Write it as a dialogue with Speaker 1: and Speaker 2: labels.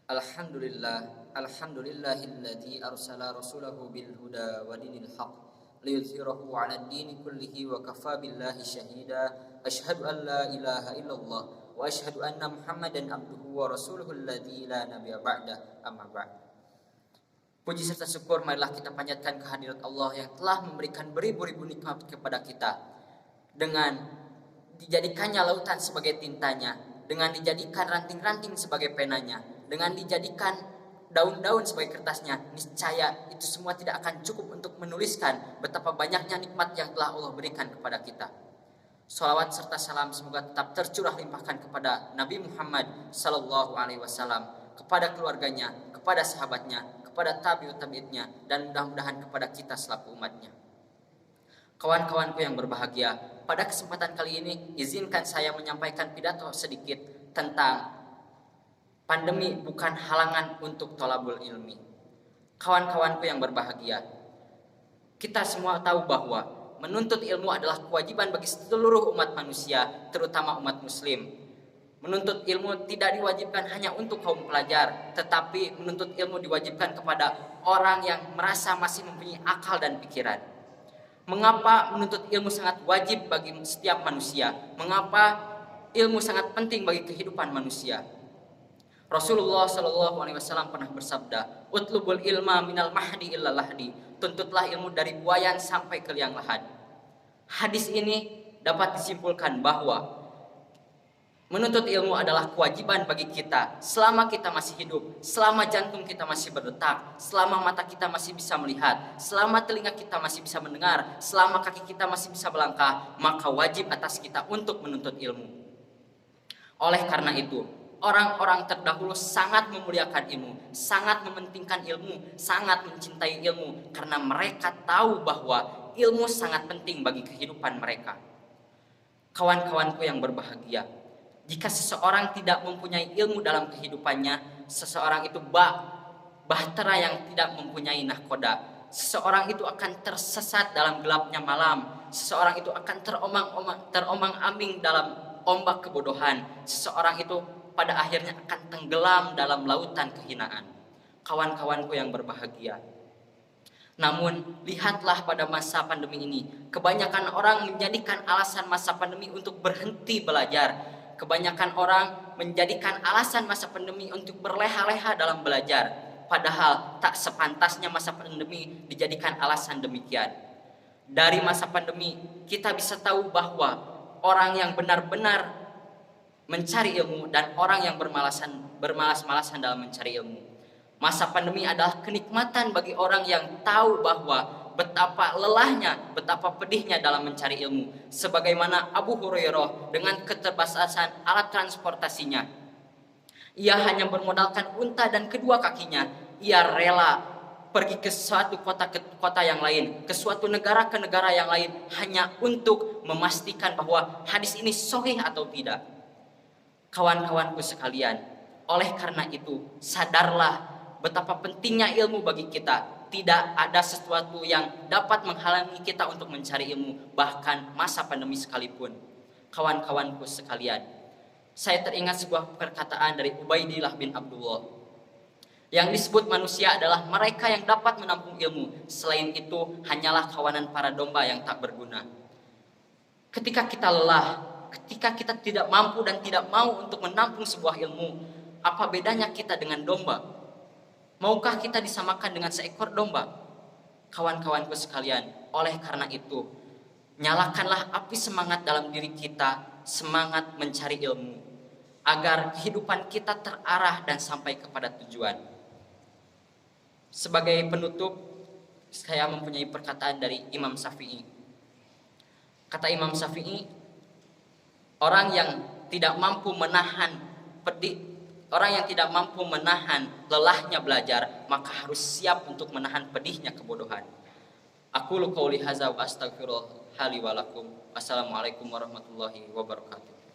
Speaker 1: Alhamdulillahilladzi arsala rasulahu bil huda wa dinil haq liyudhhirahu 'alad dini kullihi wa kafa billahi syahida. Asyhadu an la ilaha illallah wa asyhadu anna Muhammadan abduhu wa rasuluhu alladzi la nabiyya ba'da, amma ba'd. Puji serta syukur marilah kita panjatkan kehadirat Allah yang telah memberikan beribu-ribu nikmat kepada kita, dengan dijadikannya lautan sebagai tintanya, dengan dijadikan ranting-ranting sebagai penanya, dengan dijadikan daun-daun sebagai kertasnya. Niscaya itu semua tidak akan cukup untuk menuliskan betapa banyaknya nikmat yang telah Allah berikan kepada kita. Salawat serta salam semoga tetap tercurah limpahkan kepada Nabi Muhammad sallallahu alaihi wasallam, kepada keluarganya, kepada sahabatnya, kepada tabi'ut tabi'itnya, dan mudah-mudahan kepada kita selaku umatnya. Kawan-kawanku yang berbahagia, pada kesempatan kali ini izinkan saya menyampaikan pidato sedikit tentang pandemi bukan halangan untuk thalabul ilmi. Kawan-kawanku yang berbahagia, kita semua tahu bahwa menuntut ilmu adalah kewajiban bagi seluruh umat manusia, terutama umat muslim. Menuntut ilmu tidak diwajibkan hanya untuk kaum pelajar, tetapi menuntut ilmu diwajibkan kepada orang yang merasa masih mempunyai akal dan pikiran. Mengapa menuntut ilmu sangat wajib bagi setiap manusia? Mengapa ilmu sangat penting bagi kehidupan manusia? Rasulullah Shallallahu Alaihi Wasallam pernah bersabda, "Utlubul ilma minal mahdi illa lahdi." Tuntutlah ilmu dari buayan sampai ke liang lahat. Hadis ini dapat disimpulkan bahwa menuntut ilmu adalah kewajiban bagi kita selama kita masih hidup, selama jantung kita masih berdetak, selama mata kita masih bisa melihat, selama telinga kita masih bisa mendengar, selama kaki kita masih bisa melangkah, maka wajib atas kita untuk menuntut ilmu. Oleh karena itu, orang-orang terdahulu sangat memuliakan ilmu, sangat mementingkan ilmu, sangat mencintai ilmu, karena mereka tahu bahwa ilmu sangat penting bagi kehidupan mereka. Kawan-kawanku yang berbahagia, jika seseorang tidak mempunyai ilmu dalam kehidupannya, seseorang itu bahtera yang tidak mempunyai nahkoda. Seseorang itu akan tersesat dalam gelapnya malam. Seseorang itu akan terombang-ambing dalam ombak kebodohan. Seseorang itu pada akhirnya akan tenggelam dalam lautan kehinaan. Kawan-kawanku yang berbahagia, namun lihatlah pada masa pandemi ini, kebanyakan orang menjadikan alasan masa pandemi untuk berhenti belajar. Kebanyakan orang menjadikan alasan masa pandemi untuk berleha-leha dalam belajar, padahal tak sepantasnya masa pandemi dijadikan alasan demikian. Dari masa pandemi kita bisa tahu bahwa orang yang benar-benar mencari ilmu dan orang yang bermalas-malasan dalam mencari ilmu. Masa pandemi adalah kenikmatan bagi orang yang tahu bahwa betapa lelahnya, betapa pedihnya dalam mencari ilmu. Sebagaimana Abu Hurairah dengan keterbatasan alat transportasinya, ia hanya bermodalkan unta dan kedua kakinya. Ia rela pergi ke suatu kota ke kota yang lain, ke suatu negara ke negara yang lain, hanya untuk memastikan bahwa hadis ini sahih atau tidak. Kawan-kawanku sekalian, oleh karena itu sadarlah betapa pentingnya ilmu bagi kita. Tidak ada sesuatu yang dapat menghalangi kita untuk mencari ilmu, bahkan masa pandemi sekalipun. Kawan-kawanku sekalian, saya teringat sebuah perkataan dari Ubaidillah bin Abdullah. Yang disebut manusia adalah mereka yang dapat menampung ilmu. Selain itu, hanyalah kawanan para domba yang tak berguna. Ketika kita lelah, ketika kita tidak mampu dan tidak mau untuk menampung sebuah ilmu, apa bedanya kita dengan domba? Maukah kita disamakan dengan seekor domba? Kawan-kawanku sekalian, oleh karena itu, nyalakanlah api semangat dalam diri kita, semangat mencari ilmu, agar kehidupan kita terarah dan sampai kepada tujuan. Sebagai penutup, saya mempunyai perkataan dari Imam Syafi'i. Kata Imam Syafi'i, orang yang tidak mampu menahan lelahnya belajar, maka harus siap untuk menahan pedihnya kebodohan. Aqulu qouli hadza wa astaghfirullah li wa lakum. Assalamualaikum warahmatullahi wabarakatuh.